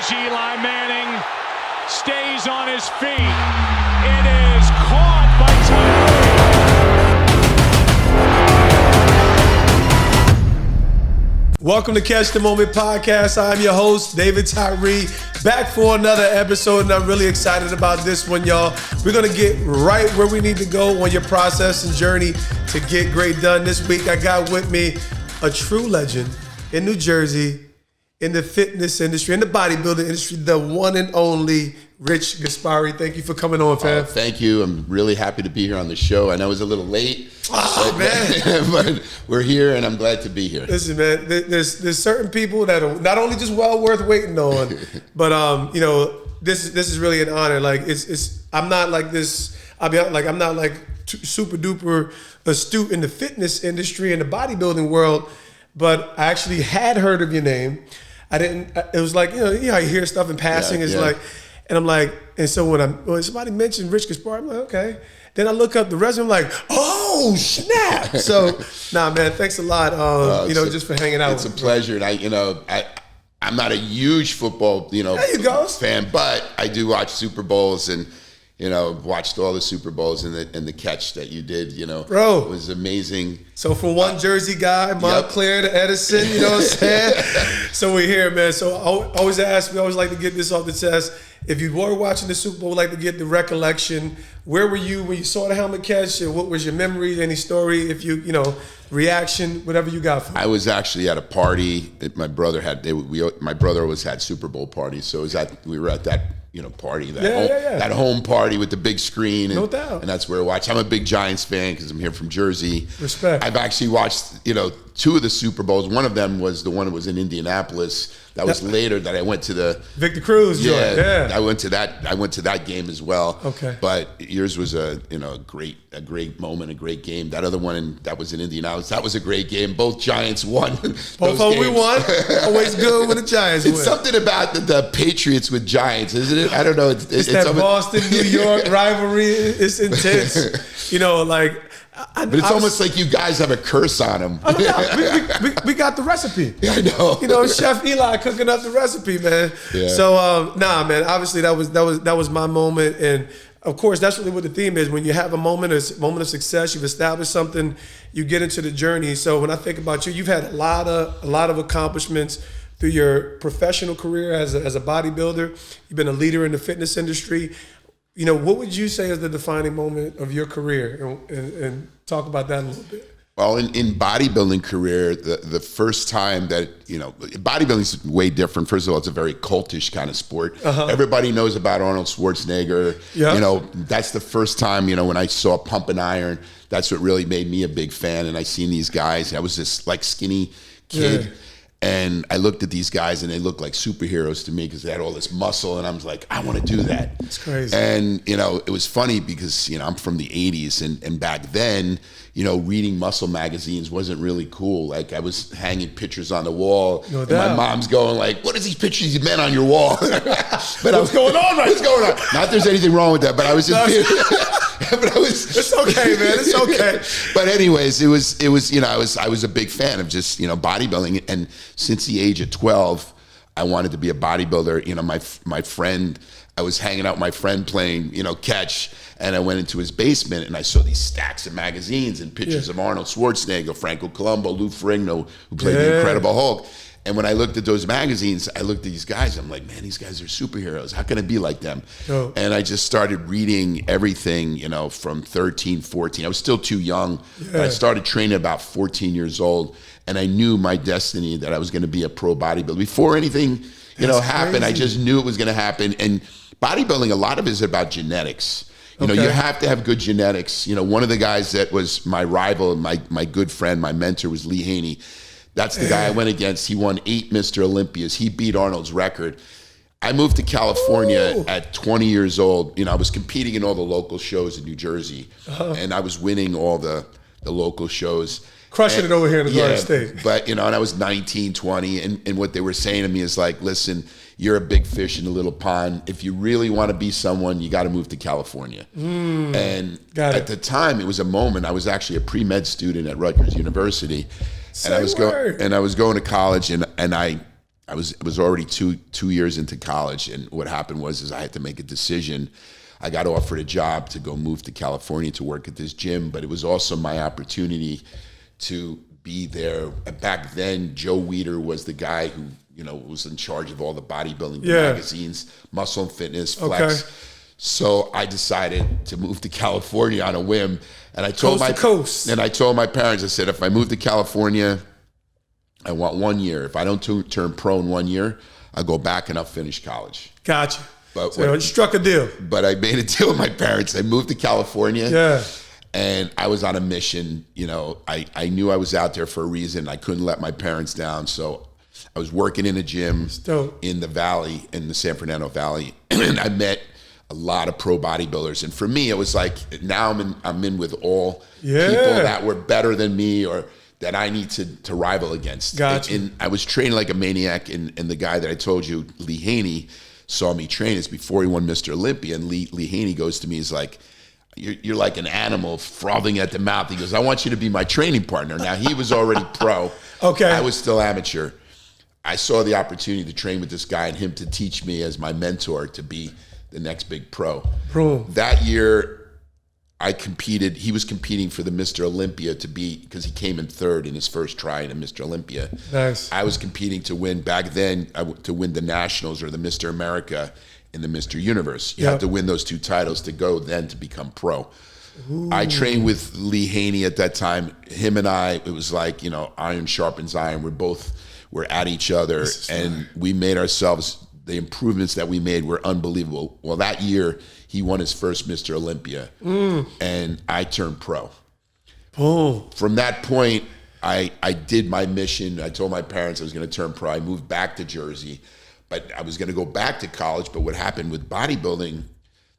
is Eli Manning. Stays on his feet. It is caught by Tyree. Welcome to Catch the Moment Podcast. I'm your host, David Tyree, back for another episode, and I'm really excited about this one, y'all. We're going to get right where we need to go on your process and journey to get great done. This week, I got with me a true legend in New Jersey, in the fitness industry, in the bodybuilding industry, the one and only Rich Gaspari. Thank you for coming on, fam. Thank you. I'm really happy to be here on the show. I know it was a little late, man. but we're here, and I'm glad to be here. Listen, man, there's certain people that are not only just well worth waiting on, but this is really an honor. Like I'm not like this. I'll be honest, like I'm not like super duper astute in the fitness industry and the bodybuilding world, but I actually had heard of your name. I didn't. It was like you hear stuff in passing. It's like, and I'm like, and so when somebody mentioned Rich Gaspari, I'm like, okay. Then I look up the resume, I'm like, oh snap! So, nah, man, thanks a lot. Just for hanging out. It's a pleasure, and I'm not a huge football fan, but I do watch Super Bowls and. Watched all the Super Bowls and the catch that you did, Bro. It was amazing. So from one Jersey guy, Montclair to Edison, you know what I'm saying? So we're here, man. So I always like to get this off the chest. If you were watching the Super Bowl, like to get the recollection. Where were you when you saw the helmet catch? And what was your memory, any story, if reaction, whatever you got for me? I was actually at a party that my brother had. My brother always had Super Bowl parties, so we were at that party, that home party with the big screen. No doubt. And that's where I watch. I'm a big Giants fan because I'm here from Jersey. Respect. I've actually watched, two of the Super Bowls. One of them was the one that was in Indianapolis. That was later that I went to the Victor Cruz joint. Yeah. I went to that game as well. Okay. But yours was a great moment, a great game. That other one that was in Indianapolis, that was a great game. Both Giants won. Both we won. Always good when the Giants win. It's something about the Patriots with Giants, isn't it? I don't know. It's that Boston, New York rivalry. It's intense. But it's almost like you guys have a curse on them. We got the recipe. Yeah, I know. Chef Eli cooking up the recipe, man. Yeah. So, man. Obviously, that was my moment, and of course, that's really what the theme is. When you have a moment of success, you've established something, you get into the journey. So, when I think about you, you've had a lot of accomplishments through your professional career as a bodybuilder. You've been a leader in the fitness industry. What would you say is the defining moment of your career? And talk about that a little bit. Well, in bodybuilding career, the first time that, bodybuilding is way different. First of all, it's a very cultish kind of sport. Uh-huh. Everybody knows about Arnold Schwarzenegger. Yeah. That's the first time, when I saw Pump and Iron, that's what really made me a big fan. And I seen these guys. I was this like skinny kid. Yeah. And I looked at these guys and they looked like superheroes to me because they had all this muscle, and I was like, I want to do that. It's crazy. And, it was funny because, I'm from the 80s and back then, reading muscle magazines wasn't really cool. Like I was hanging pictures on the wall and my mom's going like, what is these pictures you men on your wall? But what's going on right What's going on? Not that there's anything wrong with that, but I was just it's okay, man. It's okay. But anyways, it was I was a big fan of just bodybuilding, and since the age of 12, I wanted to be a bodybuilder. My friend, I was hanging out with my friend playing catch, and I went into his basement and I saw these stacks of magazines and pictures of Arnold Schwarzenegger, Franco Columbu, Lou Ferrigno, who played the Incredible Hulk. And when I looked at those magazines, I looked at these guys. I'm like, man, these guys are superheroes. How can I be like them? Oh. And I just started reading everything, from 13, 14. I was still too young. Yeah. I started training about 14 years old. And I knew my destiny that I was going to be a pro bodybuilder. Before anything, happened, I just knew it was going to happen. And bodybuilding, a lot of it is about genetics. You have to have good genetics. One of the guys that was my rival, my good friend, my mentor was Lee Haney. That's the guy I went against. He won 8 Mr. Olympias. He beat Arnold's record. I moved to California at 20 years old. I was competing in all the local shows in New Jersey, and I was winning all the local shows. Crushing it over here in the Garden State. But, and I was 19, 20, and what they were saying to me is like, listen, you're a big fish in a little pond. If you really want to be someone, you got to move to California. And at the time, it was a moment. I was actually a pre-med student at Rutgers University. And I was going to college, and I I was already two years into college, and what happened was I had to make a decision. I got offered a job to go move to California to work at this gym, but it was also my opportunity to be there. Back then, Joe Weider was the guy who, was in charge of all the bodybuilding magazines, Muscle and Fitness, Flex. Okay. So I decided to move to California on a whim, and I told coast. I told my parents, I said, if I move to California, I want 1 year. If I don't turn pro in 1 year, I'll go back and I'll finish college. Gotcha. But so you struck a deal. But I made a deal with my parents. I moved to California. Yeah. And I was on a mission. I knew I was out there for a reason. I couldn't let my parents down. So I was working in a gym in the valley, in the San Fernando Valley. And I met a lot of pro bodybuilders. And for me, it was like, now I'm in with all people that were better than me or that I need to rival against. Gotcha. And I was training like a maniac. And the guy that I told you, Lee Haney, saw me train. It's before he won Mr. Olympia. And Lee Haney goes to me, he's like, you're like an animal frothing at the mouth. He goes, I want you to be my training partner. Now, he was already pro. Okay. I was still amateur. I saw the opportunity to train with this guy and him to teach me as my mentor to be the next big pro. That year, I competed. He was competing for the Mr. Olympia because he came in third in his first try in Mr. Olympia. Nice. I was competing to win back then, to win the Nationals or the Mr. America and the Mr. Universe. You have to win those two titles to go then to become pro. Ooh. I trained with Lee Haney at that time. Him and I, it was like, iron sharpens iron. We're at each other, and we made ourselves. The improvements that we made were unbelievable. Well, that year, he won his first Mr. Olympia, and I turned pro. From that point, I did my mission. I told my parents I was going to turn pro. I moved back to Jersey, but I was going to go back to college. But what happened with bodybuilding,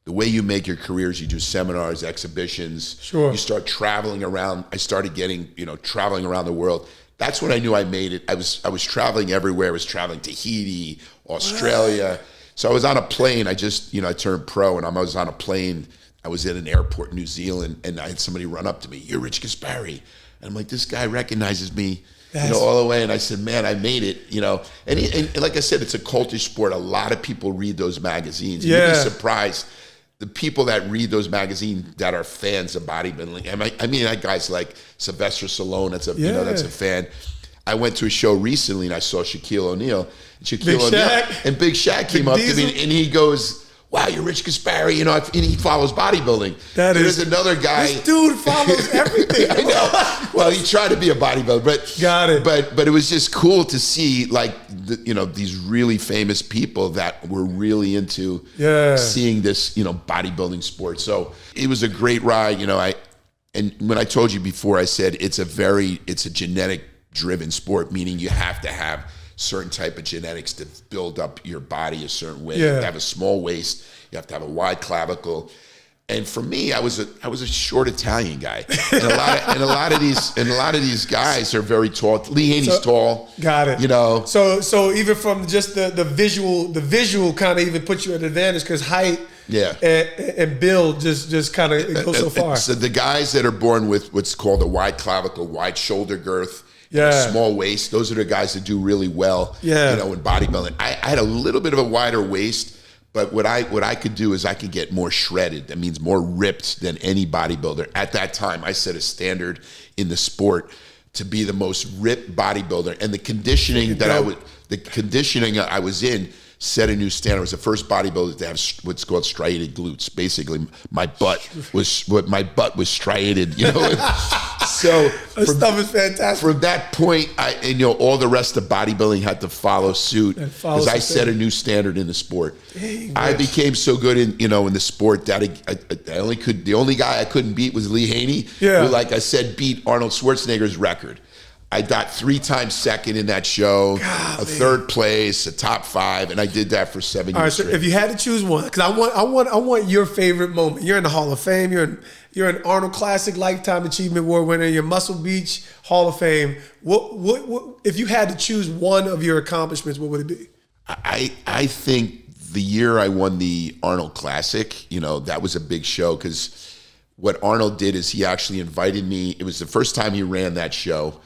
the way you make your careers, you do seminars, exhibitions. Sure. You start traveling around. I started getting, traveling around the world. That's when I knew I made it. I was traveling everywhere. I was traveling to Tahiti, Australia. So I was on a plane. I just, I turned pro, and I was on a plane. I was at an airport in New Zealand, and I had somebody run up to me. You're Rich Gaspari. And I'm like, this guy recognizes me, all the way. And I said, man, I made it, And like I said, it's a cultish sport. A lot of people read those magazines. Yeah. You'd be surprised. The people that read those magazines that are fans of bodybuilding. I mean, like guys like Sylvester Stallone, that's a fan. I went to a show recently and I saw Shaquille O'Neal. And Big Shaq came up to me and he goes, wow, you're Rich Gaspari, and he follows bodybuilding. There's another guy. This dude follows everything. I know. Well, he tried to be a bodybuilder, but got it. But it was just cool to see, like, these really famous people that were really into seeing this, bodybuilding sport. So it was a great ride. And when I told you before, I said it's a genetic driven sport, meaning you have to have certain type of genetics to build up your body a certain way. You have to have a small waist. You have to have a wide clavicle. And for me, I was a short Italian guy. And a lot of these guys are very tall. Lee Haney's tall. Got it. So even from just the visual kind of even puts you at an advantage because height and build just kind of goes so far. So the guys that are born with what's called a wide clavicle, wide shoulder girth, small waist, those are the guys that do really well, in bodybuilding. I had a little bit of a wider waist, but what I could do is I could get more shredded. That means more ripped than any bodybuilder. At that time, I set a standard in the sport to be the most ripped bodybuilder, and the conditioning I was in set a new standard. I was the first bodybuilder to have what's called striated glutes. Basically, my butt was striated. So this stuff is fantastic. From that point, all the rest of bodybuilding had to follow suit because I set a new standard in the sport. Dang, I became so good in the sport that the only guy I couldn't beat was Lee Haney, who, like I said, beat Arnold Schwarzenegger's record. I got 3 times second in that show, a third place, a top 5, and I did that for 7 years. All right, so if you had to choose one, because I want your favorite moment. You're in the Hall of Fame. You're an Arnold Classic Lifetime Achievement Award winner. You're Muscle Beach Hall of Fame. What if you had to choose one of your accomplishments? What would it be? I think the year I won the Arnold Classic, that was a big show because what Arnold did is he actually invited me. It was the first time he ran that show.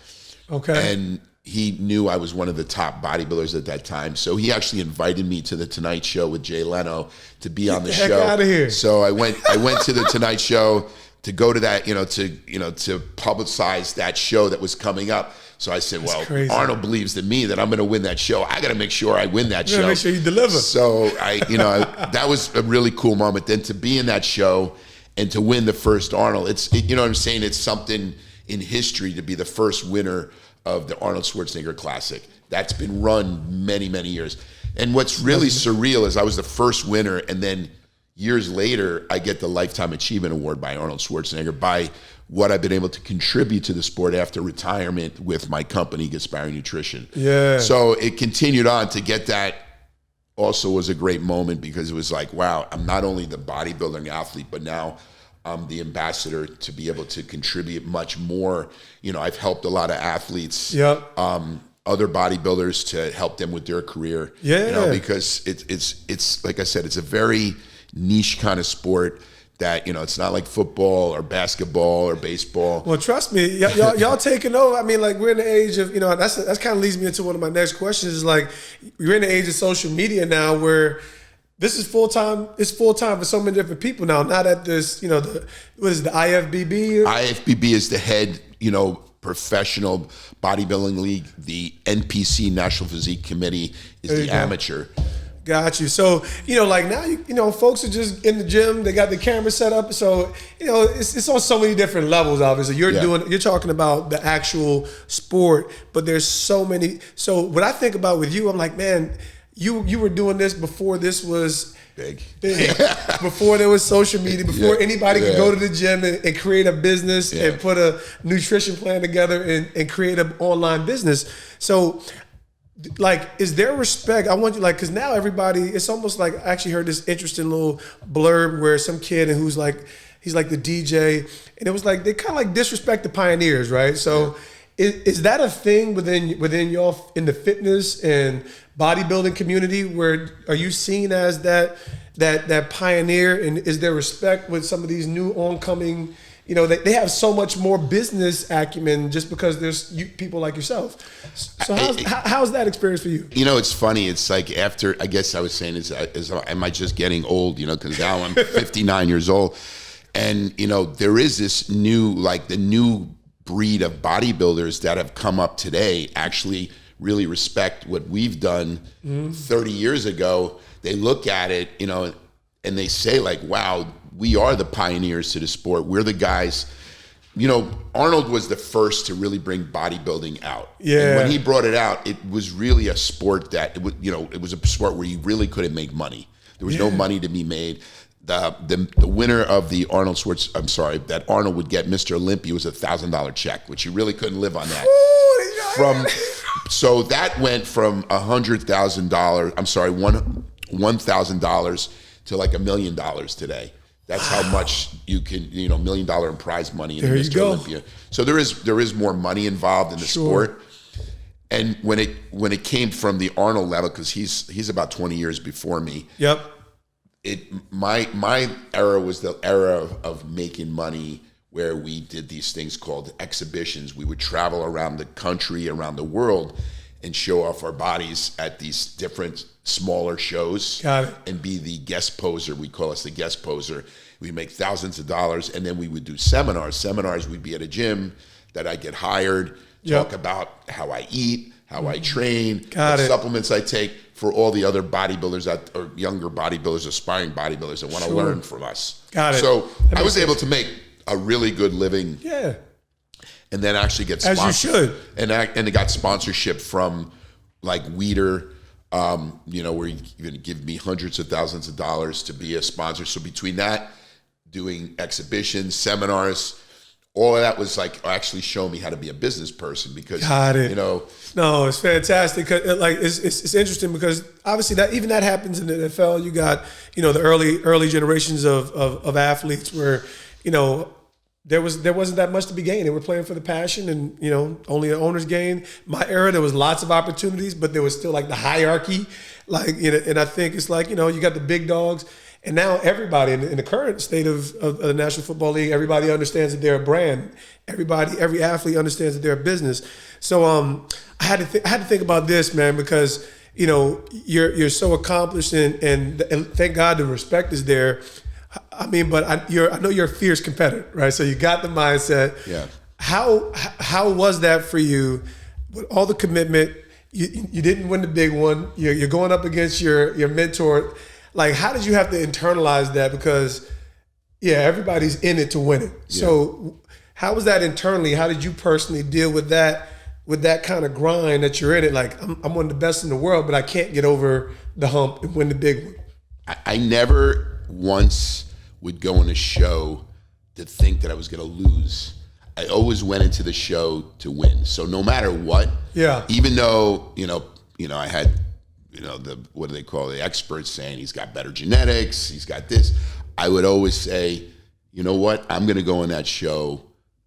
Okay. And he knew I was one of the top bodybuilders at that time. So he actually invited me to the Tonight Show with Jay Leno to be on the show. Get the heck out of here. So I went to the Tonight Show to go to that, to publicize that show that was coming up. So I said, well, crazy. Arnold believes in me that I'm going to win that show. I got to make sure I win that show. Make sure you deliver. So that was a really cool moment. Then to be in that show and to win the first Arnold, you know what I'm saying? It's something in history to be the first winner of the Arnold Schwarzenegger Classic. That's been run many, many years. And what's really surreal is I was the first winner, and then years later, I get the Lifetime Achievement Award by Arnold Schwarzenegger by what I've been able to contribute to the sport after retirement with my company, Gaspari Nutrition. Yeah. So it continued on to get that. Also was a great moment because it was like, wow, I'm not only the bodybuilding athlete, but now I'm the ambassador to be able to contribute much more. I've helped a lot of athletes, other bodybuilders to help them with their career. Yeah. Because it's like I said, it's a very niche kind of sport that, it's not like football or basketball or baseball. Well, trust me, y'all taking over. I mean, like, we're in the age of, that's kind of leads me into one of my next questions is like, we're in the age of social media now where this is full-time. It's full-time for so many different people now. Not at this, what is it, the IFBB? IFBB is the head, professional bodybuilding league. The NPC, National Physique Committee, is the amateur. Got you. So, like now, folks are just in the gym. They got the camera set up. So, it's on so many different levels, obviously. You're talking about the actual sport, but there's so many. So what I think about with you, I'm like, man, you were doing this before this was big. Before there was social media, before anybody could go to the gym and create a business and put a nutrition plan together and create an online business. So, like, is there respect? I want you, like, because now everybody, it's almost like, I actually heard this interesting little blurb where some kid who's like, he's like the DJ, and it was like, they kind of like disrespect the pioneers, right? So is that a thing within y'all in the fitness and bodybuilding community, where are you seen as that pioneer, and is there respect with some of these new oncoming, they have so much more business acumen just because there's people like yourself. So how's that experience for you? It's funny. It's like after, I guess I was saying, am I just getting old? Because now I'm 59 years old. And, there is this new, like the new breed of bodybuilders that have come up today actually really respect what we've done 30 years ago. They look at it, and they say like, wow, we are the pioneers to the sport. We're the guys. Arnold was the first to really bring bodybuilding out. Yeah. And when he brought it out, it was really a sport that, it was a sport where you really couldn't make money. There was no money to be made. The winner of the that Arnold would get, Mr. Olympia, was $1,000 check, which you really couldn't live on that. So that went from $100,000, $1,000 to like $1 million today. That's how much you can, $1 million in prize money in Mr. Olympia. So there is more money involved in the sport. And when it came from the Arnold level, because he's about 20 years before me. Yep. My era was the era of making money, where we did these things called exhibitions. We would travel around the country, around the world, and show off our bodies at these different smaller shows. Got it. And be the guest poser. We call us the guest poser. We make thousands of dollars, and then we would do seminars. Seminars, we'd be at a gym that I get hired, talk about how I eat, how I train, what supplements I take, for all the other bodybuilders or younger bodybuilders, aspiring bodybuilders that want to learn from us. Got it. So I was able to make a really good living. Yeah. And then actually get sponsored. As you should. And it got sponsorship from like Weider, where you even give me hundreds of thousands of dollars to be a sponsor. So between that, doing exhibitions, seminars, all of that was like actually showing me how to be a business person, because No, it's fantastic. Like it's interesting because obviously that happens in the NFL. You got the early generations of athletes where there wasn't that much to be gained. They were playing for the passion, and only the owners gained. My era, there was lots of opportunities, but there was still like the hierarchy, and I think it's like you got the big dogs. And now everybody in the current state of the National Football League, everybody understands that they're a brand. Every athlete understands that they're a business. So I had to think about this, man, because you know you're so accomplished, and thank God the respect is there. I mean, but I know you're a fierce competitor, right? So you got the mindset. Yeah. How was that for you with all the commitment? You didn't win the big one. You're going up against your mentor. Like, how did you have to internalize that? Because yeah, everybody's in it to win it. Yeah. So how was that internally? How did you personally deal with that kind of grind that you're in it? Like, I'm one of the best in the world, but I can't get over the hump and win the big one. I never once would go in a show to think that I was going to lose. I always went into the show to win. So no matter what, yeah. Even though I had what do they call the experts saying he's got better genetics, he's got this, I would always say, you know what, I'm going to go in that show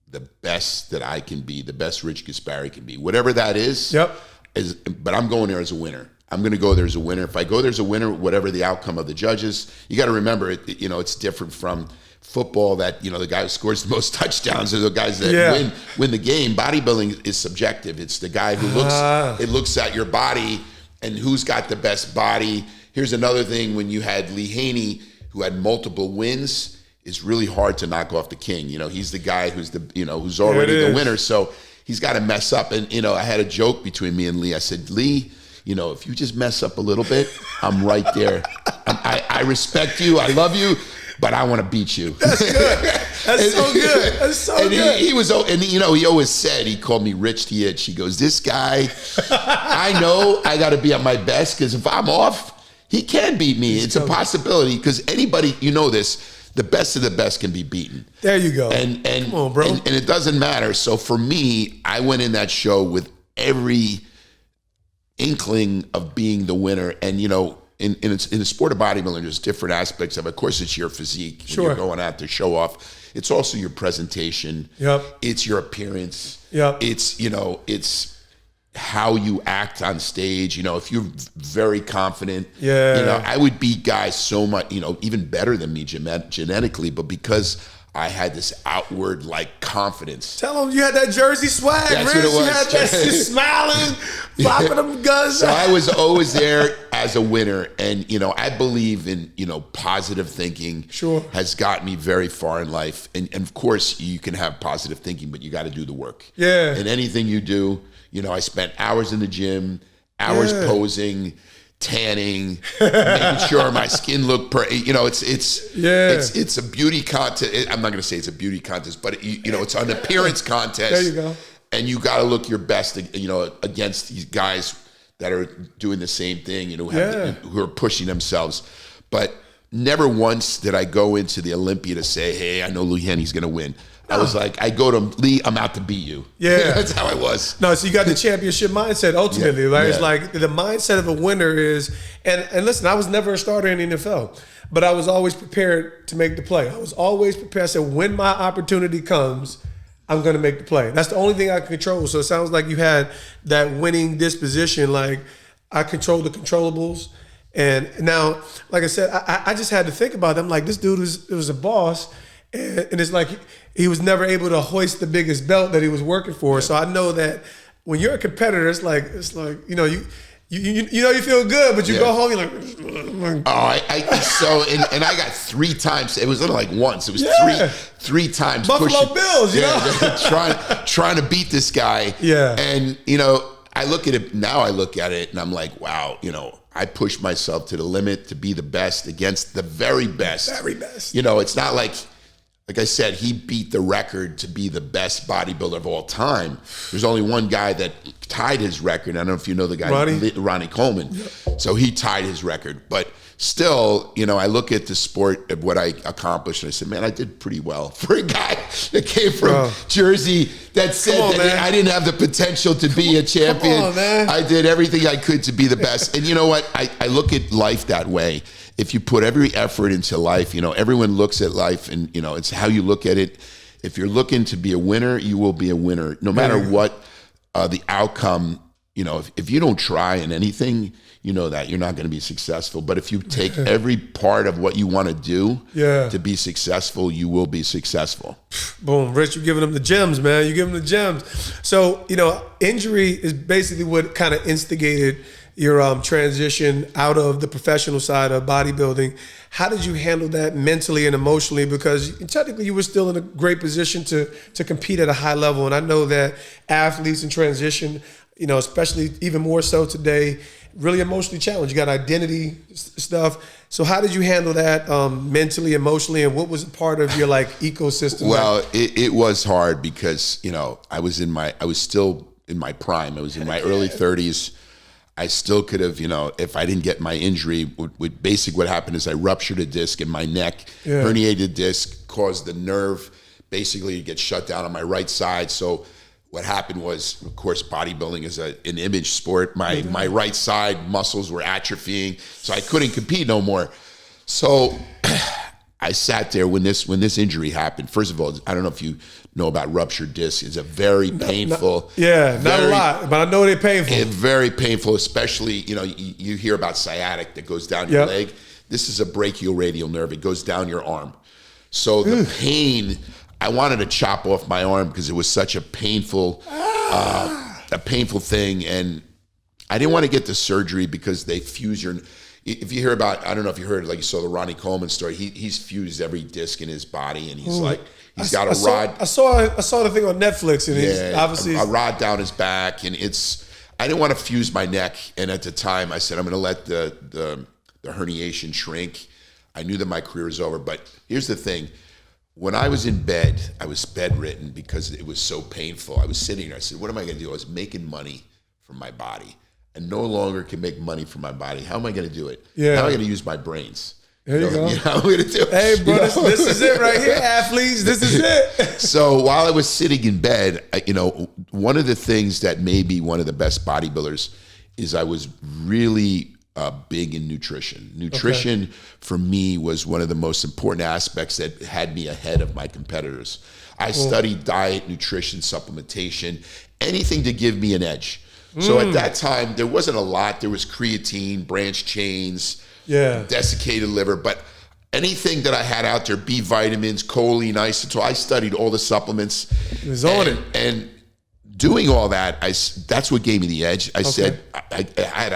the best that I can be, the best Rich Gaspari can be, whatever that is. Yep. But I'm going there as a winner. I'm going to go there as a winner. If I go there as a winner, whatever the outcome of the judges, you got to remember it's different from football, that the guy who scores the most touchdowns are the guys that win the game. Bodybuilding is subjective. It's the guy who looks at your body and who's got the best body. Here's another thing: when you had Haney, who had multiple wins, it's really hard to knock off the king. He's the guy who's who's already the winner. So he's got to mess up. And I had a joke between me and Lee. I said, Lee, if you just mess up a little bit, I'm right there. I respect you. I love you. But I want to beat you. That's good. That's so good. That's so good. He was, and he always said, he called me Rich the Itch. He goes, this guy, I know I got to be at my best, because if I'm off, he can beat me. It's a possibility, because anybody, this, the best of the best can be beaten. There you go. And come on, bro. And it doesn't matter. So for me, I went in that show with every inkling of being the winner. And in the sport of bodybuilding, there's different aspects of it. Of course, it's your physique when you're going out to show off. It's also your presentation. Yep. It's your appearance. Yep. It's it's how you act on stage. If you're very confident, I would beat guys so much, even better than me genetically, but because I had this outward confidence. Tell them you had that Jersey swag, That's Rich. what it was. You had that smiling, flopping them guns. So I was always there as a winner, and I believe in positive thinking. Sure. Has got me very far in life, and of course you can have positive thinking, but you got to do the work. Yeah. And anything you do, I spent hours in the gym, hours posing, tanning, making sure my skin looked it's a beauty contest. I'm not going to say it's a beauty contest, but it's an appearance contest. There you go. And you got to look your best, against these guys that are doing the same thing, who are pushing themselves. But never once did I go into the Olympia to say, hey, I know Lee Haney's going to win. I was like, I go to him, Lee, I'm out to beat you. Yeah. That's how I was. No, so you got the championship mindset ultimately, right? Yeah. It's like the mindset of a winner is, and listen, I was never a starter in the NFL, but I was always prepared to make the play. I was always prepared. I said, when my opportunity comes, I'm going to make the play. That's the only thing I can control. So it sounds like you had that winning disposition, like I control the controllables. And now, like I said, I just had to think about them. Like, this dude was a boss, and it's like he was never able to hoist the biggest belt that he was working for. So I know that when you're a competitor, it's like you feel good, but you go home, you're like, and I got 3 times. It was not like once. It was three times. Buffalo Bills, trying to beat this guy. Yeah, and I look at it now. I look at it and I'm like, wow, I pushed myself to the limit to be the best against the very best. Very best. It's not like I said, he beat the record to be the best bodybuilder of all time. There's only one guy that tied his record. I don't know if you know the guy, Ronnie Coleman. Yep. So he tied his record. But still, I look at the sport of what I accomplished, and I said, man, I did pretty well for a guy that came from Jersey that said I didn't have the potential to be a champion. Come on, man. I did everything I could to be the best. And you know what? I look at life that way. If you put every effort into life, everyone looks at life and, it's how you look at it. If you're looking to be a winner, you will be a winner. No matter what the outcome if you don't try in anything, you know that you're not going to be successful. But if you take every part of what you want to do to be successful, you will be successful. Boom, Rich, you're giving them the gems, man. You're giving them the gems. So, injury is basically what kind of instigated your transition out of the professional side of bodybuilding. How did you handle that mentally and emotionally? Because technically you were still in a great position to compete at a high level. And I know that athletes in transition, especially even more so today, really emotionally challenged. You got identity stuff. So how did you handle that mentally, emotionally, and what was part of your ecosystem? Well, it was hard because, I was still in my prime. I was in my early 30s. I still could have, if I didn't get my injury, basically what happened is I ruptured a disc in my neck, herniated disc, caused the nerve basically to get shut down on my right side. So what happened was, of course, bodybuilding is an image sport. My right side muscles were atrophying, so I couldn't compete no more. So I sat there when this injury happened. First of all, I don't know if you know about ruptured discs. It's a very painful. Not a lot, but I know they're painful. It's very painful, especially, you hear about sciatic that goes down your leg. This is a brachioradial nerve. It goes down your arm. So the pain, I wanted to chop off my arm because it was such a painful thing. And I didn't want to get the surgery because they fuse your. If you hear about, I don't know if you heard, you saw the Ronnie Coleman story. He's fused every disc in his body, and he's got a rod. I saw the thing on Netflix, and he's obviously a rod down his back, and I didn't want to fuse my neck, and at the time I said I'm going to let the herniation shrink. I knew that my career was over, but here's the thing: when I was in bed, I was bedridden because it was so painful. I was sitting there. I said, "What am I going to do?" I was making money from my body. I no longer can make money from my body. How am I going to do it? How am I going to use my brains? There you go. How am I going to do it? Hey, bro, this is it right here, athletes. This is it. So while I was sitting in bed, one of the things that made me one of the best bodybuilders is I was really big in nutrition. Nutrition for me was one of the most important aspects that had me ahead of my competitors. I studied diet, nutrition, supplementation, anything to give me an edge. So at that time, there wasn't a lot. There was creatine, branched chains, desiccated liver, but anything that I had out there, B vitamins, choline, isotope, I studied all the supplements. It was on it. And doing all that, that's what gave me the edge. I said, I had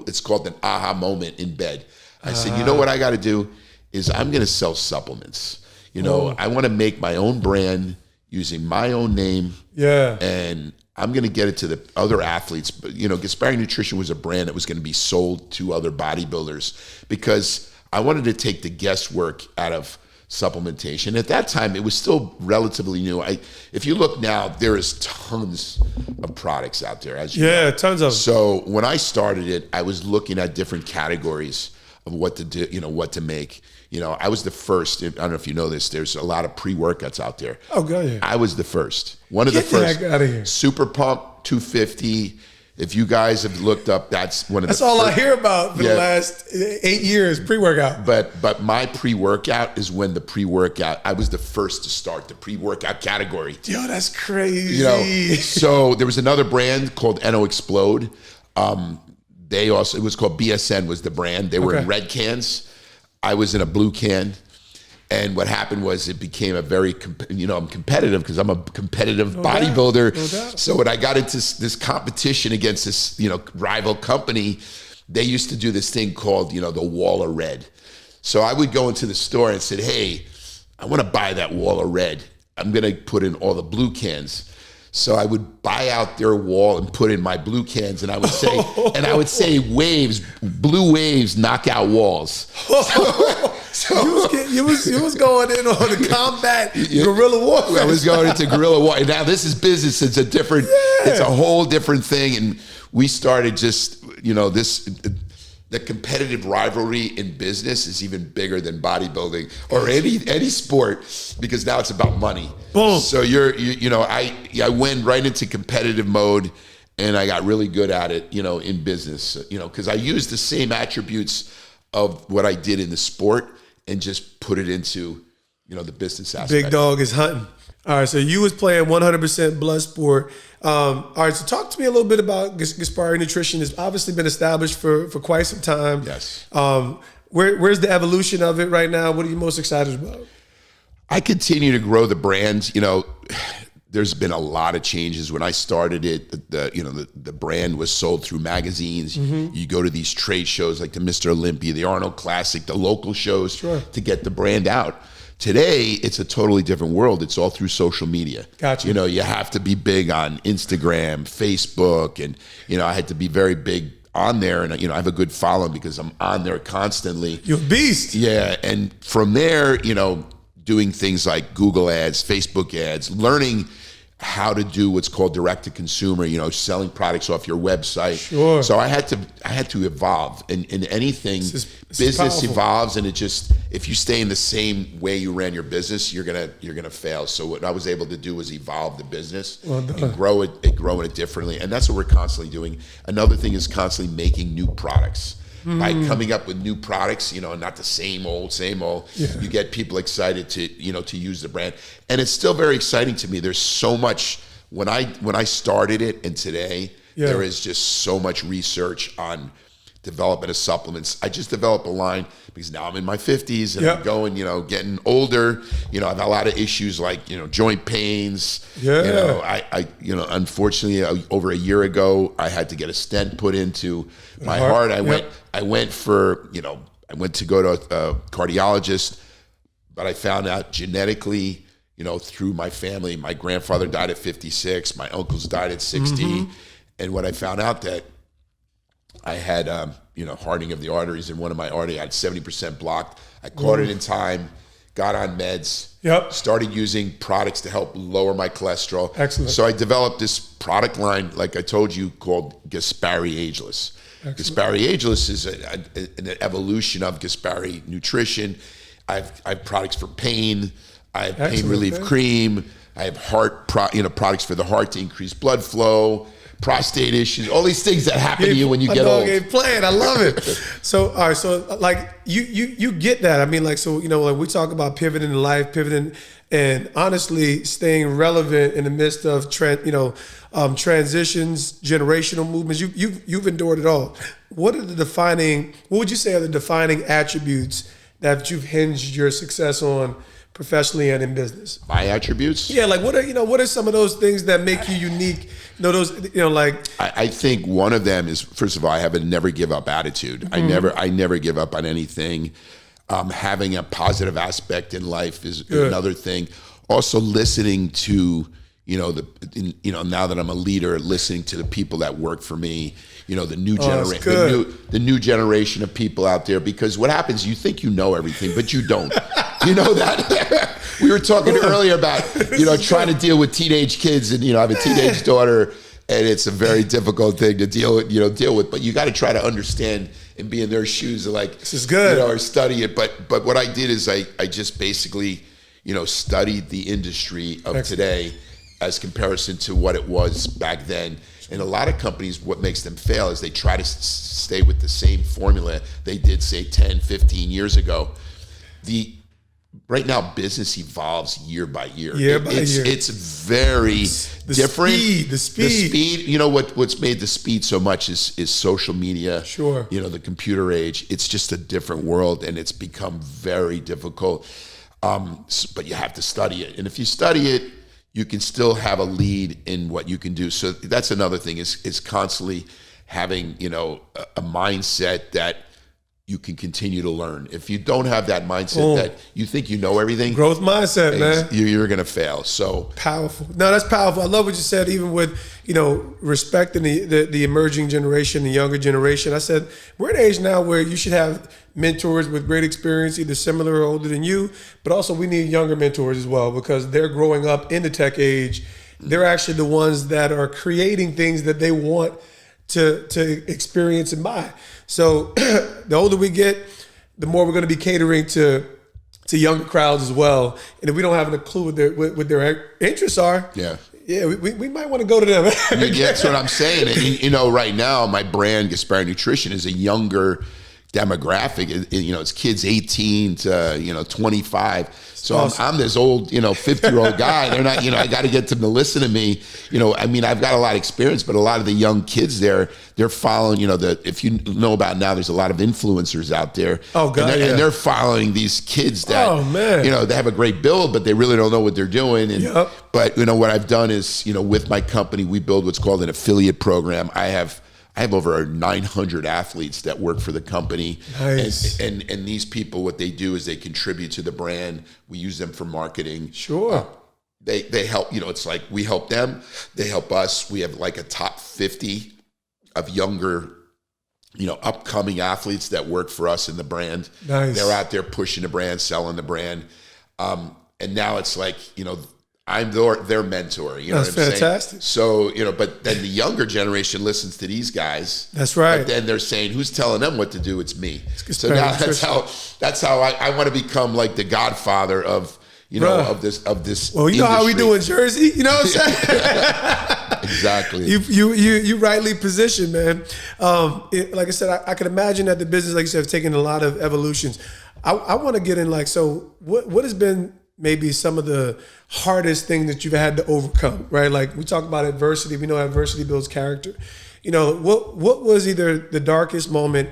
it's called an aha moment in bed. I said, you know what I got to do is I'm going to sell supplements. I want to make my own brand using my own name. And I'm going to get it to the other athletes. But, Gaspari Nutrition was a brand that was going to be sold to other bodybuilders because I wanted to take the guesswork out of supplementation. At that time, it was still relatively new. If you look now, there is tons of products out there. As you know. Tons of them. So when I started it, I was looking at different categories of what to do, what to make. I was the first. I don't know if you know this. There's a lot of pre-workouts out there. Oh, God, yeah. I was the first. One of the first. Get out of here. Super Pump 250. If you guys have looked up, that's one of that's the. That's all I hear about for the last 8 years. Pre-workout. But my pre-workout is when the pre-workout. I was the first to start the pre-workout category. Yo, that's crazy. So there was another brand called Eno Explode. It was called BSN was the brand. They were in red cans. I was in a blue can, and what happened was it became a very, I'm competitive because I'm a competitive bodybuilder. No doubt. So when I got into this competition against this, rival company, they used to do this thing called, the wall of red. So I would go into the store and said, hey, I want to buy that wall of red. I'm going to put in all the blue cans. So I would buy out their wall and put in my blue cans, and I would say, waves, blue waves knock out walls. So you was going in on the combat guerrilla warfare. I was going into guerrilla war. Now this is business. It's it's a whole different thing, and we started just the competitive rivalry in business is even bigger than bodybuilding or any sport because now it's about money. Boom. So I went right into competitive mode and I got really good at it, in business, because I used the same attributes of what I did in the sport and just put it into, the business aspect. Big dog is hunting. All right, so you was playing 100% blood sport. All right, so talk to me a little bit about Gaspari Nutrition. It's obviously been established for quite some time. Yes. Where's the evolution of it right now? What are you most excited about? I continue to grow the brand. There's been a lot of changes. When I started it, the brand was sold through magazines. Mm-hmm. You go to these trade shows like the Mr. Olympia, the Arnold Classic, the local shows to get the brand out. Today, it's a totally different world. It's all through social media. Gotcha. You have to be big on Instagram, Facebook, and I had to be very big on there, and I have a good following because I'm on there constantly. You're a beast. Yeah, and from there, doing things like Google ads, Facebook ads, learning how to do what's called direct to consumer, selling products off your website. Sure. So I had to evolve. And in anything, business powerful. evolves, and if you stay in the same way you ran your business, you're gonna fail. So what I was able to do was evolve the business and grow it differently. And that's what we're constantly doing. Another thing is constantly making new products. By coming up with new products, not the same old, you get people excited to use the brand. And it's still very exciting to me. There's so much, when I started it and today, there is just so much research on development of supplements. I just developed a line because now I'm in my 50s and I'm going, getting older. I've had a lot of issues like, joint pains. I unfortunately, over a year ago, I had to get a stent put into my heart. I went to go to a cardiologist, but I found out genetically, through my family, my grandfather died at 56, my uncles died at 60. And when I found out that I had, hardening of the arteries in one of my arteries, I had 70% blocked. I caught it in time, got on meds, started using products to help lower my cholesterol. Excellent. So I developed this product line, like I told you, called Gaspari Ageless. Excellent. Gaspari Ageless is an evolution of Gaspari Nutrition. I have products for pain. I have pain relief cream. I have products for the heart to increase blood flow, prostate issues, all these things that happen to you when you get old. Ain't playing. I love it. So, all right. So, like you get that. I mean, like, so like we talk about pivoting in life, pivoting, and honestly staying relevant in the midst of transitions, generational movements. You've endured it all. What would you say are the defining attributes that you've hinged your success on, professionally and in business? My attributes? Yeah, like what are some of those things that make you unique? I think one of them is, first of all, I have a never give up attitude. I never give up on anything. Having a positive aspect in life is another thing. Also listening to, now that I'm a leader, listening to the people that work for me, the new generation of people out there, because what happens, you think you know everything, but you don't. You know that? We were talking earlier about, trying to deal with teenage kids, and, I have a teenage daughter, and it's a very difficult thing to deal with, but you got to try to understand and be in their shoes, and like, this is good, or study it. But what I did is I just basically, studied the industry of today as comparison to what it was back then. And a lot of companies, what makes them fail is they try to stay with the same formula they did, say, 10, 15 years ago. Right now, business evolves year by year. It's very different. The speed. What's made the speed so much is social media. Sure. The computer age. It's just a different world, and it's become very difficult. But you have to study it. And if you study it, you can still have a lead in what you can do. So that's another thing, is constantly having, a mindset that you can continue to learn. If you don't have that mindset that you think you know everything, growth mindset, man, you're going to fail. So powerful. No, that's powerful. I love what you said, even with, respecting the emerging generation, the younger generation. I said, we're at an age now where you should have mentors with great experience, either similar or older than you, but also we need younger mentors as well, because they're growing up in the tech age. They're actually the ones that are creating things that they want to experience and buy. So the older we get, the more we're going to be catering to younger crowds as well. And if we don't have a clue what their interests are, we might want to go to them. That's what I'm saying. And right now, my brand, Gaspari Nutrition, is a younger demographic. It's kids 18 to 25. So awesome. I'm this old 50-year-old guy. They're not, I got to get them to listen to me. I've got a lot of experience, but a lot of the young kids they're following. If you know about now, there's a lot of influencers out there. Oh God, and they're following these kids that they have a great build, but they really don't know what they're doing. And but what I've done is with my company, we build what's called an affiliate program. I have over 900 athletes that work for the company. Nice. And these people, what they do is they contribute to the brand. We use them for marketing. Sure. They help, it's like we help them, they help us. We have like a top 50 of younger, upcoming athletes that work for us in the brand. Nice. They're out there pushing the brand, selling the brand. And now it's like, I'm their mentor. That's fantastic. So, but then the younger generation listens to these guys. That's right. But then they're saying, who's telling them what to do? It's me. So Gaspari now Nutrition. that's how I want to become like the godfather of, of this. Well, you know how we do in Jersey, you know what I'm saying? Exactly. You rightly positioned, man. Like I said, I could imagine that the business, like you said, have taken a lot of evolutions. I want to get in what has been maybe some of the hardest thing that you've had to overcome, right? Like we talk about adversity. We know adversity builds character. What was either the darkest moment,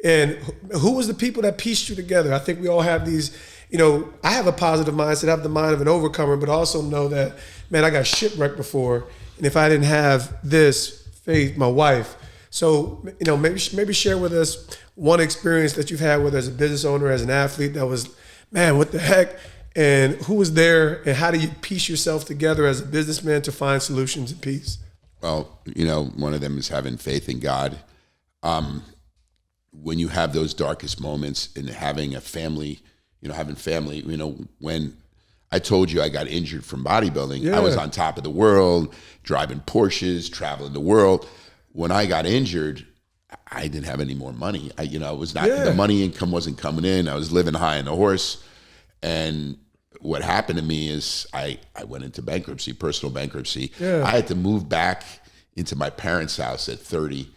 and who was the people that pieced you together? I think we all have these, I have a positive mindset. I have the mind of an overcomer, but also know that, man, I got shipwrecked before. And if I didn't have this faith, my wife. So, maybe share with us one experience that you've had, whether as a business owner, as an athlete, that was, man, what the heck? And who was there, and how do you piece yourself together as a businessman to find solutions and peace? Well, one of them is having faith in God. When you have those darkest moments and having a family, when I told you I got injured from bodybuilding, I was on top of the world, driving Porsches, traveling the world. When I got injured, I didn't have any more money. I was not, the money income wasn't coming in. I was living high on the horse. And what happened to me is I went into bankruptcy, personal bankruptcy. I had to move back into my parents' house at 30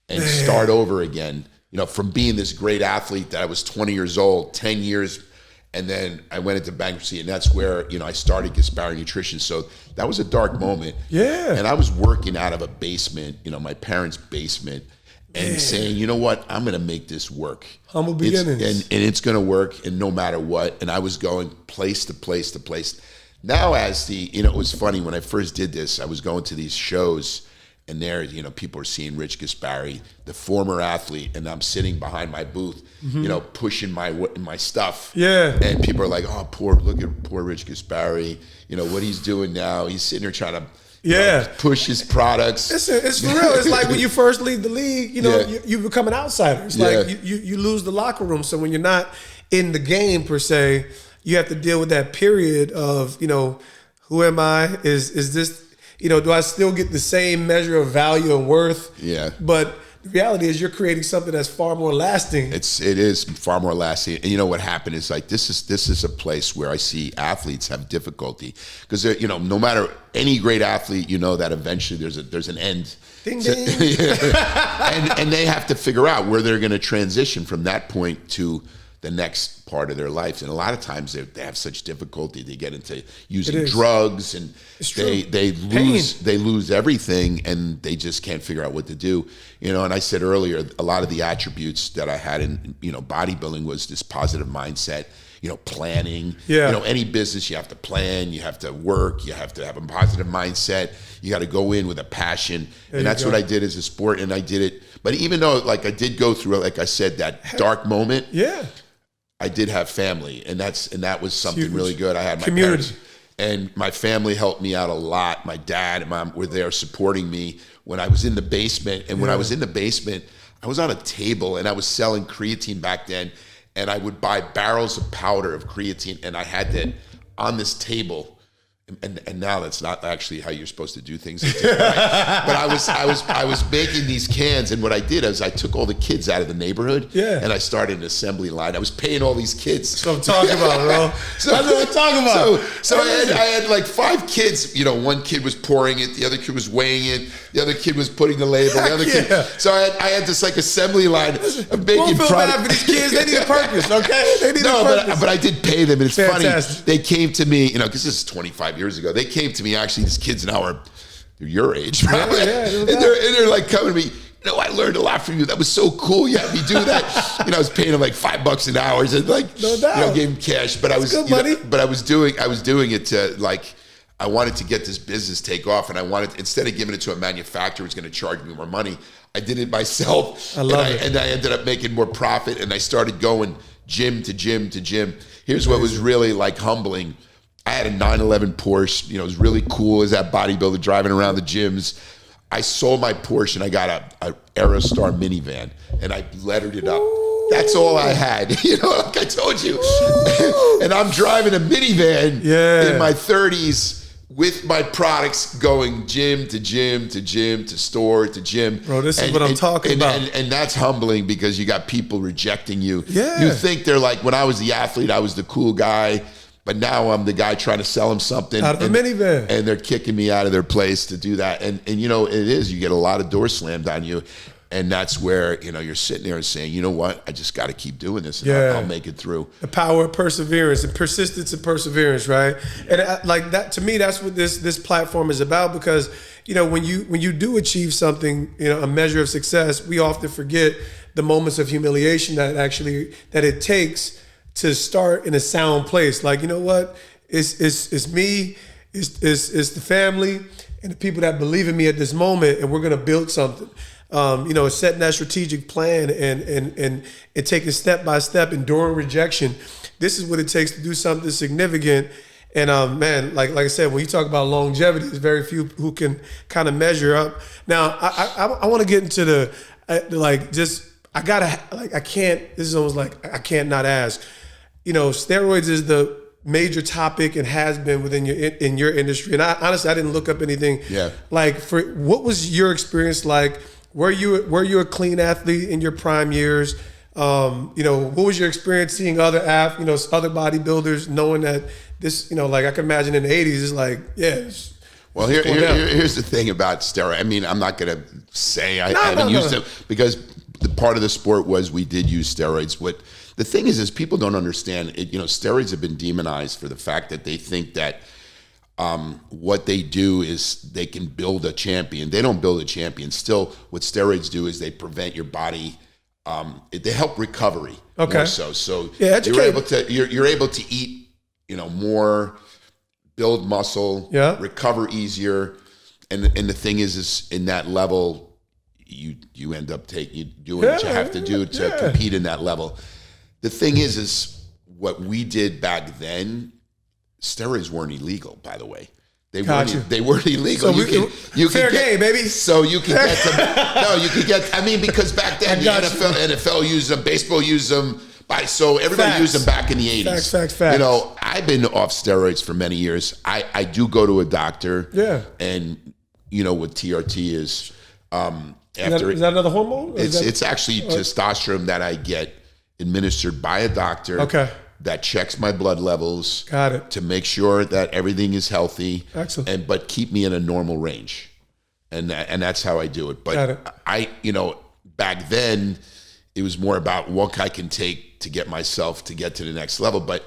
and start over again, from being this great athlete that I was 20 years old, 10 years. And then I went into bankruptcy, and that's where, I started Gaspari Nutrition. So that was a dark moment. Yeah. And I was working out of a basement, my parents' basement, and saying, you know what, I'm going to make this work. Humble beginnings. And it's going to work, and no matter what. And I was going place to place to place. Now it was funny, when I first did this, I was going to these shows, and there, people are seeing Rich Gaspari, the former athlete, and I'm sitting behind my booth, pushing my stuff. Yeah. And people are like, oh, look at poor Rich Gaspari, what he's doing now. He's sitting there trying to push his products. It's for real. It's like when you first leave the league, you become an outsider. It's like you lose the locker room. So when you're not in the game per se, you have to deal with that period of, who am I? Is this, do I still get the same measure of value and worth? Yeah. But the reality is you're creating something that's far more lasting. It is far more lasting. And what happened is this is a place where I see athletes have difficulty, because no matter any great athlete, that eventually there's an end. Ding ding. and they have to figure out where they're going to transition from that point to the next part of their life. And a lot of times they have such difficulty. They get into using drugs, and they lose everything, and they just can't figure out what to do. And I said earlier, a lot of the attributes that I had in bodybuilding was this positive mindset, planning. Any business, you have to plan, you have to work, you have to have a positive mindset. You got to go in with a passion. And that's what I did as a sport, and I did it. But even though I did go through, like I said, that dark moment, I did have family, and that was something really good. I had my parents, and my family helped me out a lot. My dad and mom were there supporting me when I was in the basement. And when I was in the basement, I was on a table, and I was selling creatine back then, and I would buy barrels of powder of creatine, and I had that on this table, And now that's not actually how you're supposed to do things. But I was making these cans, and what I did is I took all the kids out of the neighborhood, and I started an assembly line. I was paying all these kids. That's what I'm talking about, bro. That's what I'm talking about. So I had like 5 kids. You know, one kid was pouring it, the other kid was weighing it, the other kid was putting the label, the other kid. So I had this like assembly line of making product. Bad for these kids. They need a purpose, okay? They need a purpose. But I did pay them, and it's Fantastic. funny. They came to me, you know, because this is 25 years ago. They came to me, actually, these kids now are your age, probably. And they're like coming to me, you know, I learned a lot from you. That was so cool. You had me do that. You know, I was paying them like $5 an hour, and like, no doubt. You know, gave them cash. But I was, good money. But I was doing it to like, I wanted to get this business take off, and I wanted, instead of giving it to a manufacturer who's going to charge me more money, I did it myself. I love it. And I ended up making more profit, and I started going gym to gym to gym. Here's what was really like humbling. I had a 911 Porsche, you know, it was really cool as that bodybuilder driving around the gyms. I sold my Porsche and I got a Aerostar minivan and I lettered it up. That's all I had, you know, like I told you. And I'm driving a minivan in my 30s with my products going gym to gym to gym to store to gym. Bro, this is what I'm talking about. And that's humbling because you got people rejecting you. Yeah. You think they're like, when I was the athlete, I was the cool guy. But now I'm the guy trying to sell them something. Out of a minivan. And they're kicking me out of their place to do that. And you know, it is, you get a lot of doors slammed on you. And that's where, you know, you're sitting there and saying, you know what, I just got to keep doing this and I'll make it through. The power of perseverance and persistence and perseverance, right? And like that, to me, that's what this platform is about because, you know, when you do achieve something, you know, a measure of success, we often forget the moments of humiliation that it takes to start in a sound place. Like, you know what? It's me, it's the family, and the people that believe in me at this moment, and we're gonna build something. You know, setting that strategic plan and taking step by step, enduring rejection. This is what it takes to do something significant. And man, like I said, when you talk about longevity, there's very few who can kind of measure up. Now, I want to get into the I can't. This is almost like I can't not ask. You know, steroids is the major topic and has been within your industry. And I honestly, I didn't look up anything. Yeah. Like, what was your experience like? Were you a clean athlete in your prime years? You know, what was your experience seeing other bodybuilders, knowing that this, you know, like I can imagine in the 80s, it's like, well, here's the thing about steroids. I mean, I'm not going to say I haven't used them because the part of the sport was we did use steroids. What the thing is people don't understand it. You know, steroids have been demonized for the fact that they think that what they do is they can build a champion. They don't build a champion. Still, what steroids do is they prevent your body. They help recovery. Okay. More so you're able to eat, you know, more, build muscle, recover easier, and the thing is in that level, you end up doing what you have to do to compete in that level. The thing is what we did back then. Steroids weren't illegal, by the way. They weren't illegal. So you fair game, baby. So you can get them. You could get. I mean, because back then the NFL used them, baseball used them. So everybody used them back in the 80s. Facts. You know, I've been off steroids for many years. I do go to a doctor. Yeah. And you know what TRT is. Is that another hormone? It's actually testosterone that I get administered by a doctor. Okay. That checks my blood levels. Got it. To make sure that everything is healthy. Excellent. But keep me in a normal range. And that's how I do it. But back then it was more about what I can take to get myself to get to the next level. But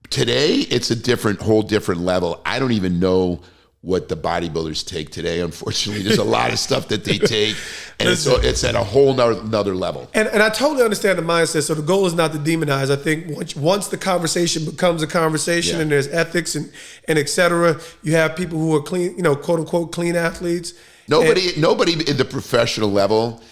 today it's a whole different level. I don't even know what the bodybuilders take today. Unfortunately, there's a lot of stuff that they take, and it's at a whole nother level. And I totally understand the mindset. So the goal is not to demonize. I think once the conversation becomes a conversation and there's ethics and et cetera, you have people who are clean, you know, quote unquote clean athletes. Nobody in the professional level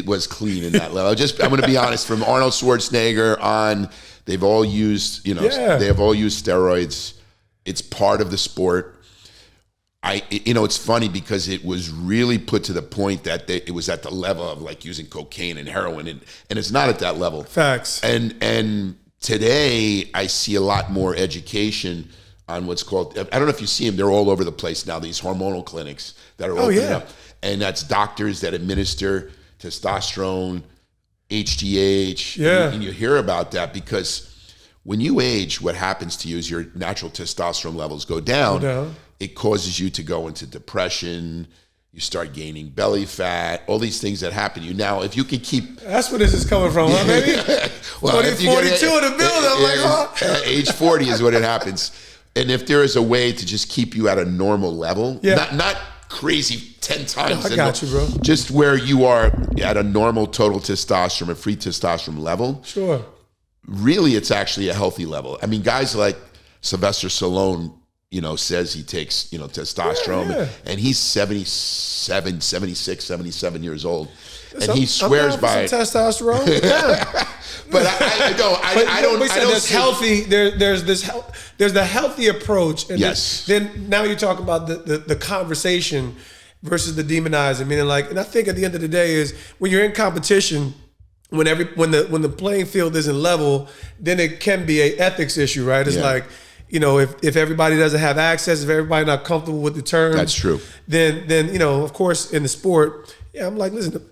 was clean in that level. I'm going to be honest. From Arnold Schwarzenegger on, they've all used, they have all used steroids. It's part of the sport. It's funny because it was really put to the point that it was at the level of like using cocaine and heroin, and it's not at that level. Facts. And today I see a lot more education on what's called, I don't know if you see them, they're all over the place now, these hormonal clinics that are opening up. And that's doctors that administer testosterone, HGH. Yeah. And you hear about that because when you age, what happens to you is your natural testosterone levels go down. It causes you to go into depression. You start gaining belly fat, all these things that happen to you. Now, if you can keep... That's where this is coming from, huh, baby? Well, 42 in the building, I'm like, oh. Age 40 is when it happens. And if there is a way to just keep you at a normal level, not crazy 10 times. I got you, bro. Just where you are at a normal total testosterone, a free testosterone level. Sure. Really, it's actually a healthy level. I mean, guys like Sylvester Stallone, says he takes, testosterone, and he's 77, 76, 77 years old. And he swears by it. Testosterone. But I don't. There's healthy. There's the healthy approach. And yes. Then now you talk about the conversation versus the demonizing. Meaning, and I think at the end of the day is when you're in competition, when the playing field isn't level, then it can be an ethics issue, right? It's like, if everybody doesn't have access, if everybody's not comfortable with the terms, that's true. Then of course in the sport, I'm like, listen,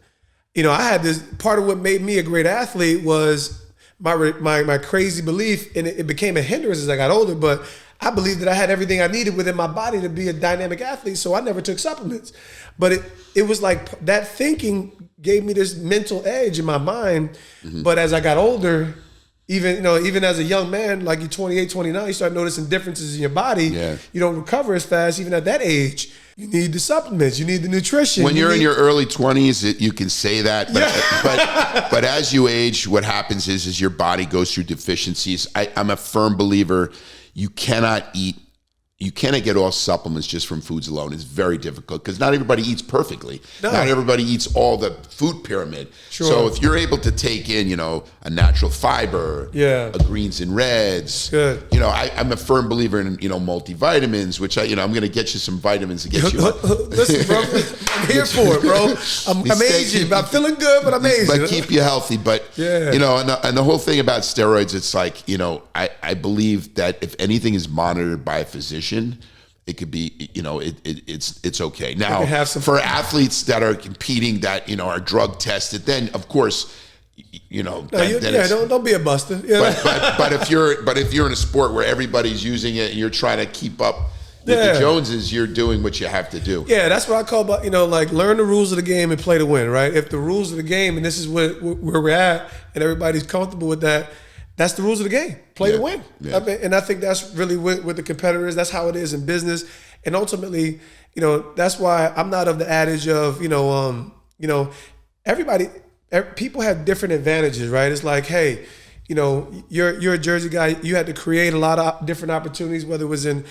I had this part of what made me a great athlete was my crazy belief, and it became a hindrance as I got older. But I believed that I had everything I needed within my body to be a dynamic athlete, so I never took supplements. But it was like that thinking gave me this mental edge in my mind. Mm-hmm. But as I got older, even as a young man, like you're 28, 29, you start noticing differences in your body. Yeah. You don't recover as fast, even at that age. You need the supplements. You need the nutrition. When you're in your early 20s, you can say that. But as you age, what happens is your body goes through deficiencies. I'm a firm believer you cannot get all supplements just from foods alone. It's very difficult because not everybody eats perfectly. No. Not everybody eats all the food pyramid. Sure. So if you're able to take in, a natural fiber, a greens and reds, good. I'm a firm believer in, multivitamins, which I'm going to get you some vitamins to get you. Listen, bro, I'm here for it, bro. I'm aging. I'm feeling good, but I'm aging. But keep you healthy. But, and the whole thing about steroids, it's like, I believe that if anything is monitored by a physician, it could be, it's okay. Now, for athletes that are competing that, are drug tested, then of course, don't be a buster. But if you're in a sport where everybody's using it and you're trying to keep up with the Joneses, you're doing what you have to do. Yeah, that's what I call about, learn the rules of the game and play to win, right? If the rules of the game, and this is where we're at, and everybody's comfortable with that, that's the rules of the game. Play to win. Yeah. And I think that's really with the competitors. That's how it is in business. And ultimately, that's why I'm not of the adage of, people have different advantages, right? It's like, hey, you're a Jersey guy. You had to create a lot of different opportunities, whether it was in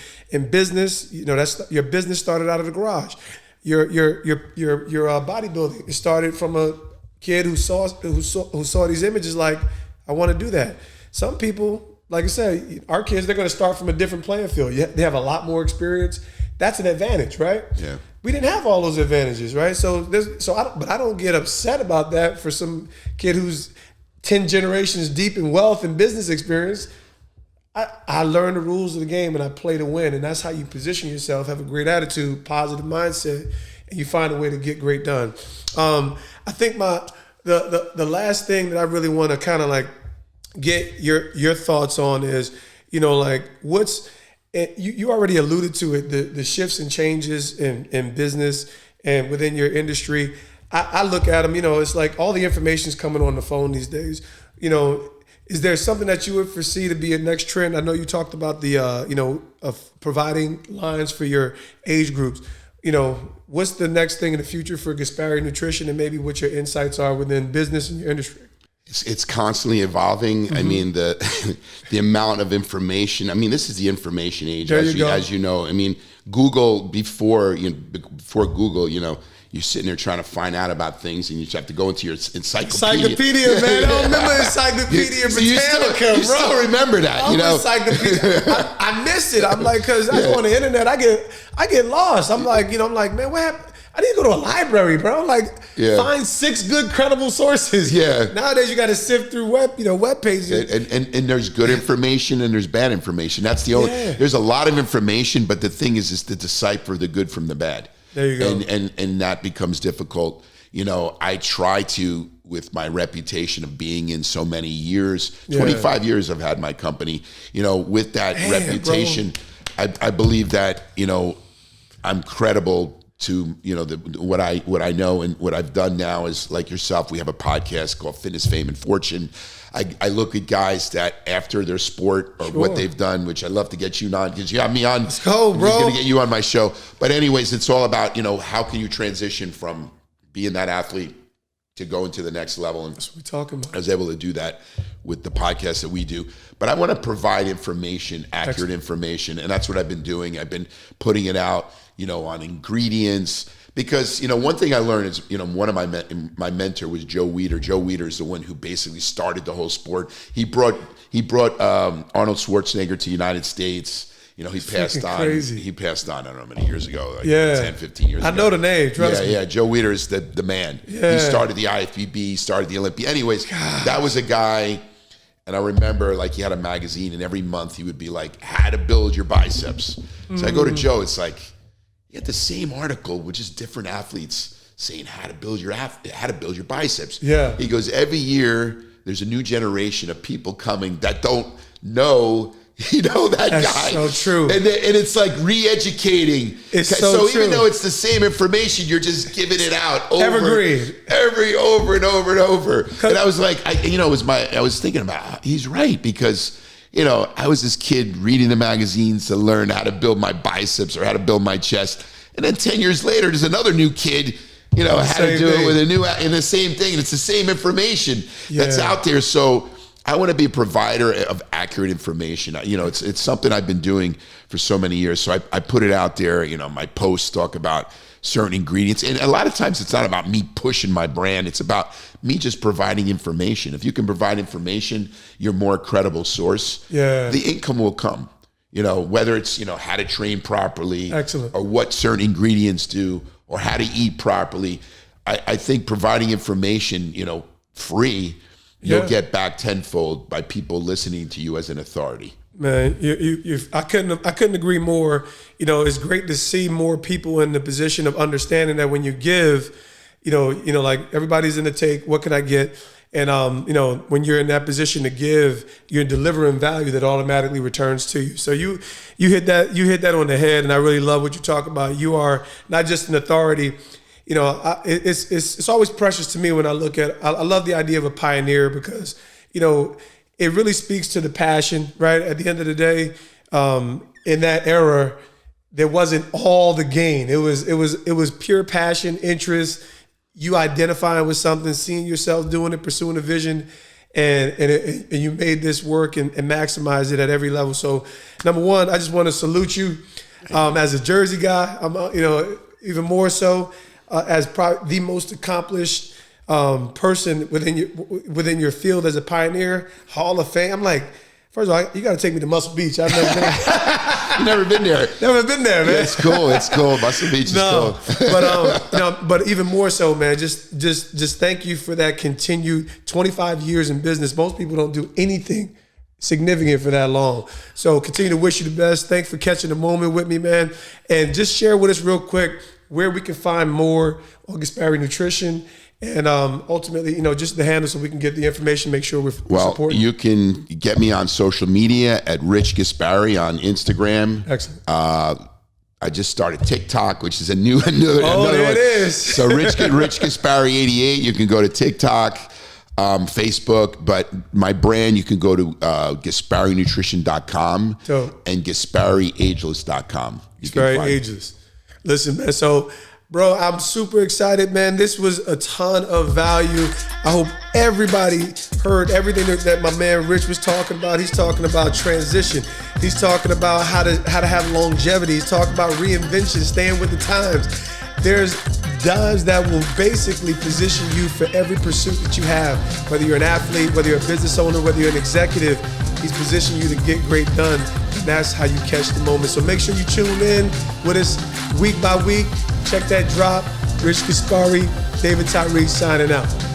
business. That's your business started out of the garage. Your bodybuilding, it started from a kid who saw these images like, I want to do that. Some people, like I said, our kids, they're going to start from a different playing field. They have a lot more experience. That's an advantage, right? Yeah. We didn't have all those advantages, right? But I don't get upset about that for some kid who's 10 generations deep in wealth and business experience. I learned the rules of the game and I play to win, and that's how you position yourself. Have a great attitude, positive mindset, and you find a way to get great done. I think the last thing that I really want to kind of get your thoughts on is, what's, you already alluded to it, the shifts and changes in business and within your industry. I look at them, it's like all the information is coming on the phone these days. Is there something that you would foresee to be a next trend? I know you talked about the, of providing lines for your age groups. What's the next thing in the future for Gaspari Nutrition, and maybe what your insights are within business and your industry? It's constantly evolving. Mm-hmm. I mean, the amount of information. I mean, this is the information age, as you know. I mean, Google before Google, you're sitting there trying to find out about things, and you just have to go into your encyclopedia. Man, I remember Encyclopedia Britannica, you still remember that, Encyclopedia. I miss it. I'm like, because I go on the internet, I get lost. I'm like, man, what happened? I need to go to a library, bro. Like, find 6 good, credible sources. Yeah. Nowadays, you got to sift through web pages. And there's good information and there's bad information. That's the only. There's a lot of information, but the thing is to decipher the good from the bad. There you go. And that becomes difficult. You know, I try to, with my reputation of being in so many years, 25 years I've had my company, you know, with that reputation, I believe that, you know, I'm credible to, you know, what I know and what I've done now is, like yourself, we have a podcast called Fitness, Fame, and Fortune. I look at guys that after their sport or what they've done, which I'd love to get you on, because you have me on. Let's go, bro. I'm going to get you on my show. But anyways, it's all about, you know, how can you transition from being that athlete to go into the next level. And that's what we're talking about. I was able to do that with the podcast that we do. But I want to provide information, accurate information. And that's what I've been doing. I've been putting it out, you know, on ingredients. Because, you know, one thing I learned is, you know, one of my mentor was Joe Weider. Joe Weider is the one who basically started the whole sport. He brought Arnold Schwarzenegger to the United States. You know, he passed on. Crazy. He passed on, I don't know how many years ago, like 10, 15 years ago. I know the name, trust me. Yeah, Joe Weider is the man. Yeah. He started the IFBB, he started the Olympia. Anyways, that was a guy, and I remember, like, he had a magazine, and every month he would be like, how to build your biceps. So I go to Joe, it's like, you had the same article with just different athletes saying how to build your biceps. Yeah. He goes, every year there's a new generation of people coming that don't know, you know, that guy. So true. And it's like re-educating. It's so true. Even though it's the same information, you're just giving it out over and over. And I was like, I was thinking about, he's right, because, you know, I was this kid reading the magazines to learn how to build my biceps or how to build my chest. And then 10 years later, there's another new kid, you know, how to do it with and the same thing. And it's the same information that's out there. So I want to be a provider of accurate information. You know, it's something I've been doing for so many years. So I put it out there. You know, my posts talk about certain ingredients. And a lot of times it's not about me pushing my brand. It's about me just providing information. If you can provide information, you're a more credible source. Yeah. The income will come. You know, whether it's, you know, how to train properly. Excellent. Or what certain ingredients do, or how to eat properly. I think providing information, you know, free, you'll get back tenfold by people listening to you as an authority. Man, I couldn't agree more. You know, it's great to see more people in the position of understanding that when you give, you know, like, everybody's in the take. What can I get? And you know, when you're in that position to give, you're delivering value that automatically returns to you. So you hit that on the head, and I really love what you talk about. You are not just an authority. You know, it's always precious to me when I look at. I love the idea of a pioneer, because, you know, it really speaks to the passion, right? At the end of the day, in that era, there wasn't all the gain. It was pure passion, interest. You identifying with something, seeing yourself doing it, pursuing a vision, and you made this work and maximize it at every level. So, number one, I just want to salute you as a Jersey guy. I'm, you know, even more so as probably the most accomplished person within your field as a pioneer, Hall of Fame. I'm like, first of all, you got to take me to Muscle Beach. I've never been there. You've never been there. Never been there, man. Yeah, it's cool. It's cool. Muscle Beach is cool. But you know, but even more so, man, just thank you for that continued 25 years in business. Most people don't do anything significant for that long. So continue to wish you the best. Thanks for catching the moment with me, man. And just share with us real quick where we can find more on Gaspari Nutrition. And ultimately, you know, just the handle so we can get the information, make sure we're supporting. You can get me on social media at Rich Gaspari on Instagram. Excellent. I just started TikTok, which is another there one. It is. So Rich Gaspari 88. You can go to TikTok, Facebook, but my brand, you can go to GaspariNutrition.com and GaspariAgeless.com. Gaspari Ageless. Listen, man. So, bro, I'm super excited, man. This was a ton of value. I hope everybody heard everything that my man Rich was talking about. He's talking about transition. He's talking about how to have longevity. He's talking about reinvention, staying with the times. There's dimes that will basically position you for every pursuit that you have. Whether you're an athlete, whether you're a business owner, whether you're an executive, he's positioning you to get great done. And that's how you catch the moment. So make sure you tune in with us week by week. Check that drop. Rich Gaspari, David Tyree signing out.